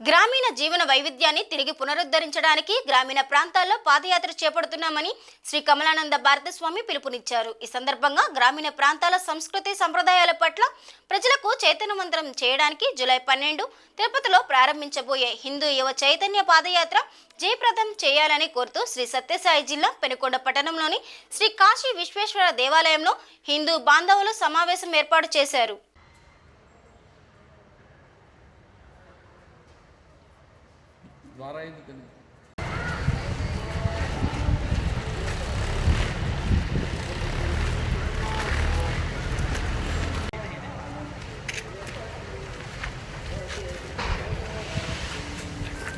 గ్రామీణ జీవన వైవిధ్యాన్ని తిరిగి పునరుద్ధరించడానికి గ్రామీణ ప్రాంతాల్లో పాదయాత్ర చేపడుతున్నామని శ్రీ కమలానంద భారతస్వామి పిలుపునిచ్చారు. ఈ సందర్భంగా గ్రామీణ ప్రాంతాల సంస్కృతి సంప్రదాయాల పట్ల ప్రజలకు చైతన్యవంతం చేయడానికి జూలై 12 తిరుపతిలో ప్రారంభించబోయే హిందూ యువ చైతన్య పాదయాత్ర జయప్రదం చేయాలని కోరుతూ శ్రీ సత్యసాయి జిల్లా పెనుకొండ పట్టణంలోని శ్రీ కాశీ విశ్వేశ్వర దేవాలయంలో హిందూ బాంధవులు సమావేశం ఏర్పాటు చేశారు.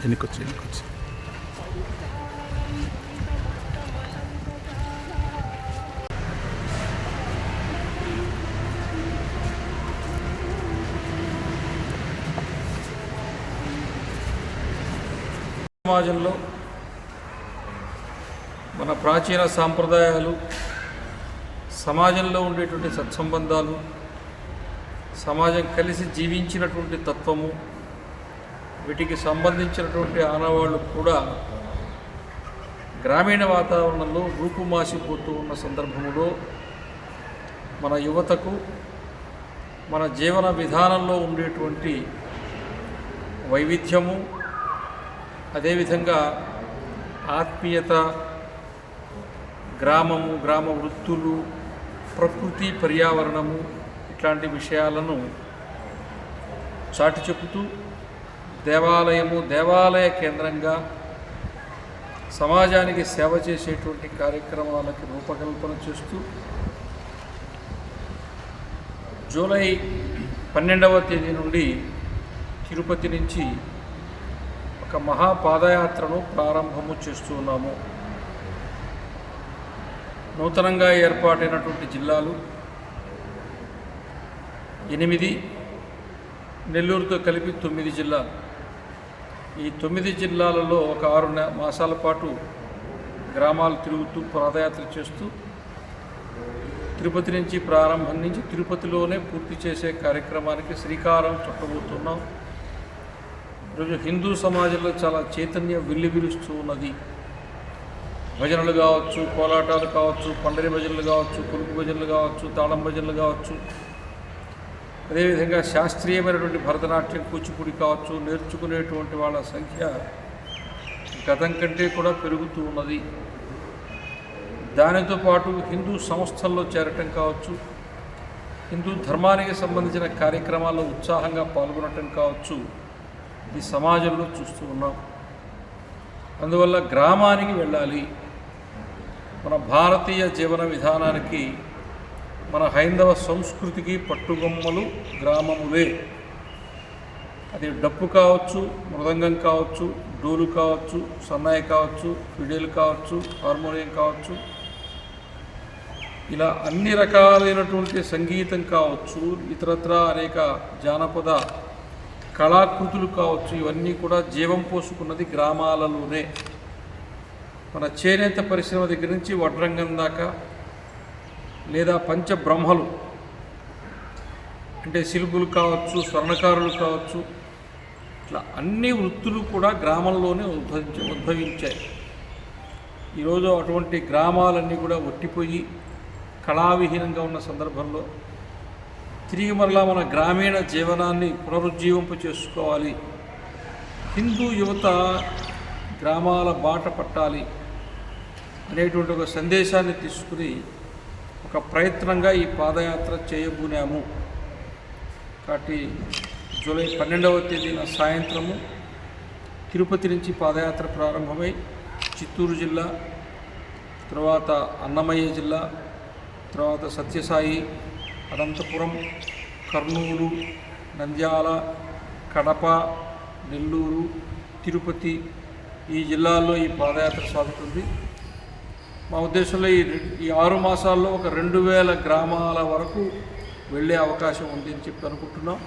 ఎన్నికొచ్చి సమాజంలో మన ప్రాచీన సాంప్రదాయాలు, సమాజంలో ఉండేటువంటి సత్సంబంధాలు, సమాజం కలిసి జీవించినటువంటి తత్వము, వీటికి సంబంధించినటువంటి ఆనవాళ్ళు కూడా గ్రామీణ వాతావరణంలో రూపుమాసిపోతూ ఉన్న సందర్భంలో మన యువతకు మన జీవన విధానంలో ఉండేటువంటి వైవిధ్యము, అదేవిధంగా ఆత్మీయత, గ్రామము, గ్రామ వృత్తులు, ప్రకృతి, పర్యావరణము ఇట్లాంటి విషయాలను చాటి చెబుతూ దేవాలయ కేంద్రంగా సమాజానికి సేవ చేసేటువంటి కార్యక్రమాలకి రూపకల్పన చేస్తూ జూలై 12వ తేదీ నుండి తిరుపతి నుంచి ఒక మహాపాదయాత్రను ప్రారంభము చేస్తున్నాము. నూతనంగా ఏర్పాటైనటువంటి జిల్లాలు 8, నెల్లూరుతో కలిపి 9 జిల్లాలు. ఈ 9 జిల్లాలలో ఒక 6 మాసాల పాటు గ్రామాలు తిరుగుతూ పాదయాత్ర చేస్తూ తిరుపతి నుంచి ప్రారంభం నుంచి తిరుపతిలోనే పూర్తి చేసే కార్యక్రమానికి శ్రీకారం చుట్టబోతున్నాం. ఈరోజు హిందూ సమాజంలో చాలా చైతన్యం విల్లువిరుస్తూ ఉన్నది. భజనలు కావచ్చు, కోలాటాలు కావచ్చు, పండరి భజనలు కావచ్చు, కులుపు భజనలు కావచ్చు, తాళం భజనలు కావచ్చు, అదేవిధంగా శాస్త్రీయమైనటువంటి భరతనాట్యం, కూచిపూడి కావచ్చు, నేర్చుకునేటువంటి వాళ్ళ సంఖ్య గతం కంటే కూడా పెరుగుతూ ఉన్నది. దానితో పాటు హిందూ సంస్థల్లో చేరటం కావచ్చు, హిందూ ధర్మానికి సంబంధించిన కార్యక్రమాల్లో ఉత్సాహంగా పాల్గొనటం కావచ్చు, ఈ సమాజంలో చూస్తూ ఉన్నాం. అందువల్ల గ్రామానికి వెళ్ళాలి. మన భారతీయ జీవన విధానానికి, మన హైందవ సంస్కృతికి పట్టుగొమ్మలు గ్రామములే. అది డప్పు కావచ్చు, మృదంగం కావచ్చు, డోలు కావచ్చు, సన్నాయి కావచ్చు, ఫిడేలు కావచ్చు, హార్మోనియం కావచ్చు, ఇలా అన్ని రకాలైనటువంటి సంగీతం కావచ్చు, ఇతరత్రా అనేక జానపద కళాకృతులు కావచ్చు, ఇవన్నీ కూడా జీవం పోసుకున్నది గ్రామాలలోనే. మన చేనేత పరిశ్రమ దగ్గర నుంచి వడ్రంగం దాకా, లేదా పంచబ్రహ్మలు అంటే శిల్పులు కావచ్చు, స్వర్ణకారులు కావచ్చు, ఇట్లా అన్ని వృత్తులు కూడా గ్రామంలోనే ఉద్భవించాయి. ఈరోజు అటువంటి గ్రామాలన్నీ కూడా ఒట్టిపోయి కళావిహీనంగా ఉన్న సందర్భంలో తిరిగి మరలా మన గ్రామీణ జీవనాన్ని పునరుజ్జీవింప చేసుకోవాలి. హిందూ యువత గ్రామాల బాట పట్టాలి అనేటువంటి ఒక సందేశాన్ని తీసుకుని ఒక ప్రయత్నంగా ఈ పాదయాత్ర చేయబూనాము. కాబట్టి జూలై 12వ తేదీన సాయంత్రము తిరుపతి నుంచి పాదయాత్ర ప్రారంభమై చిత్తూరు జిల్లా, తర్వాత అన్నమయ్య జిల్లా, తర్వాత సత్యసాయి, అనంతపురం, కర్నూలు, నంద్యాల, కడప, నెల్లూరు, తిరుపతి ఈ జిల్లాల్లో ఈ పాదయాత్ర సాగుతుంది. మా ఉద్దేశంలో ఈ 6 మాసాల్లో ఒక 2000 గ్రామాల వరకు వెళ్ళే అవకాశం ఉంది అని చెప్పి అనుకుంటున్నాం.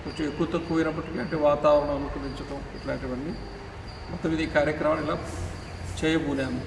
కొంచెం ఎక్కువ తక్కువైనప్పటికీ అంటే వాతావరణం అనుకూలించడం ఇట్లాంటివన్నీ మొత్తం ఇది కార్యక్రమాన్ని ఇలా చేయబోనాము.